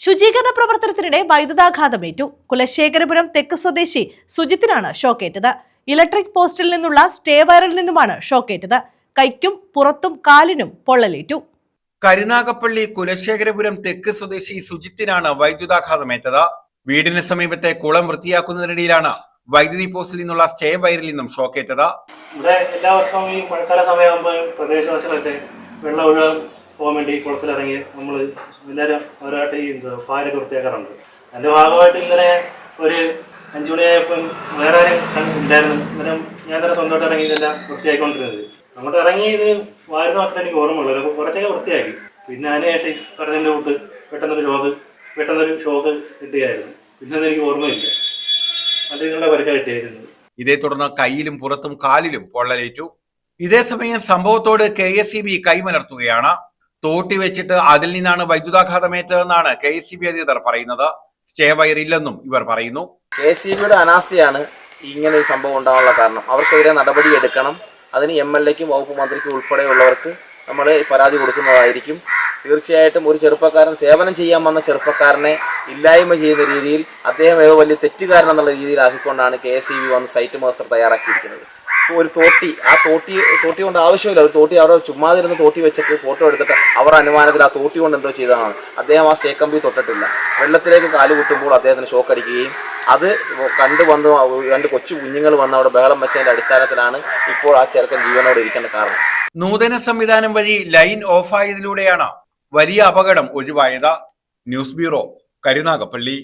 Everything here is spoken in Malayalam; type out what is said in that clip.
ശുചീകരണ പ്രവർത്തനത്തിനിടെ വൈദ്യുതാഘാതമേറ്റു. കുലശേഖരപുരം തെക്ക് സ്വദേശി സുജിത്തിനാണ് ഷോക്കേറ്റത്. ഇലക്ട്രിക് പോസ്റ്റിൽ നിന്നുള്ള സ്റ്റേ വയറിൽ നിന്നുമാണ് ഷോക്കേറ്റത്. കൈക്കും പുറത്തും കാലിനും പൊള്ളലേറ്റു. കരുനാഗപ്പള്ളി കുലശേഖരപുരം തെക്ക് സ്വദേശി സുജിത്തിനാണ് വൈദ്യുതാഘാതമേറ്റത്. വീടിന് സമീപത്തെ കുളം വൃത്തിയാക്കുന്നതിനിടയിലാണ് വൈദ്യുതി പോസ്റ്റിൽ നിന്നുള്ള സ്റ്റേ വയറിൽ നിന്നും ഷോക്കേറ്റത്. ഇവിടെ എല്ലാ വർഷവും ഈ മഴക്കാല സമയമാകുമ്പോൾ പ്രദേശവാസികളൊക്കെ വെള്ളം ഒഴുകാൻ പോകാൻ വേണ്ടി കുളത്തിലിറങ്ങി നമ്മൾ എല്ലാവരും അവരായിട്ട് ഈ പാലൊക്കെ വൃത്തിയാക്കാറുണ്ട്. അതിൻ്റെ ഭാഗമായിട്ട് ഇന്നലെ ഒരു 5 മണിയായപ്പം വേറെ ആരും ഇല്ലായിരുന്നു. അന്നേരം ഞാൻ തന്നെ സ്വന്തമായിട്ട് ഇറങ്ങി ഇതെല്ലാം വൃത്തിയാക്കിക്കൊണ്ടിരുന്നത്. അങ്ങോട്ട് ഇറങ്ങി ഇത് വാരുന്ന മാത്രമേ എനിക്ക് ഓർമ്മയുള്ളൂ. കുറച്ചൊക്കെ വൃത്തിയാക്കി. പിന്നെ അതിനുശേഷം പറഞ്ഞതിൻ്റെ കൂട്ട് പെട്ടെന്നൊരു ഷോക്ക് കിട്ടുകയായിരുന്നു. പിന്നെ എനിക്ക് ഓർമ്മയില്ല. അത് നിങ്ങളുടെ പരിക്കാ കിട്ടിയായിരുന്നു. ഇതേ തുടർന്ന് കയ്യിലും പുറത്തും കാലിലും പൊള്ളലേറ്റു. ഇതേസമയം സംഭവത്തോട് KSEB കൈമലർത്തുകയാണ്. തോട്ടി വെച്ചിട്ട് അതിൽ നിന്നാണ് വൈദ്യുതാഘാതമേറ്റതെന്നാണ് KSEB അധികൃതർ പറയുന്നത്. സ്റ്റേ വയർ ഇല്ലെന്നും ഇവർ പറയുന്നു. KSEBയുടെ അനാസ്ഥയാണ് ഇങ്ങനെ ഒരു സംഭവം ഉണ്ടാകാനുള്ള കാരണം. അവർക്കെതിരെ നടപടി എടുക്കണം. അതിന് MLAക്കും വകുപ്പ് മന്ത്രിക്കും ഉൾപ്പെടെയുള്ളവർക്ക് നമ്മൾ പരാതി കൊടുക്കുന്നതായിരിക്കും. തീർച്ചയായിട്ടും ഒരു ചെറുപ്പക്കാരൻ സേവനം ചെയ്യാൻ വന്ന ചെറുപ്പക്കാരനെ ഇല്ലായ്മ ചെയ്യുന്ന രീതിയിൽ അദ്ദേഹം ഏതോ വലിയ തെറ്റുകാരൻ എന്നുള്ള രീതിയിലാക്കിക്കൊണ്ടാണ് KSEB വന്ന് സൈറ്റ് മാസ്റ്റർ തയ്യാറാക്കിയിരിക്കുന്നത്. ഒരു തോട്ടി കൊണ്ട് ആവശ്യമില്ല. ഒരു തോട്ടി അവിടെ ചുമ്മാതിരുന്ന് തോട്ടി വെച്ചിട്ട് ഫോട്ടോ എടുത്തിട്ട് അവർ അനുമാനത്തിൽ ആ തോട്ടി കൊണ്ട് എന്തോ ചെയ്തതാണ്. അദ്ദേഹം ആ സ്റ്റേ കമ്പി തൊട്ടിട്ടില്ല. വെള്ളത്തിലേക്ക് കാല് കുത്തുമ്പോൾ അദ്ദേഹത്തിന് ഷോക്ക് അടിക്കുകയും അത് കണ്ടുവന്ന് 2 കൊച്ചു കുഞ്ഞുങ്ങൾ വന്ന് അവിടെ ബഹളം വെച്ചതിന്റെ അടിസ്ഥാനത്തിലാണ് ഇപ്പോൾ ആ ചെറുക്കൻ ജീവനോടെ ഇരിക്കേണ്ട കാരണം. നൂതന സംവിധാനം വഴി ലൈൻ ഓഫായതിലൂടെയാണ് വലിയ അപകടം ഒഴിവായത്. News bureau, Karunagappally.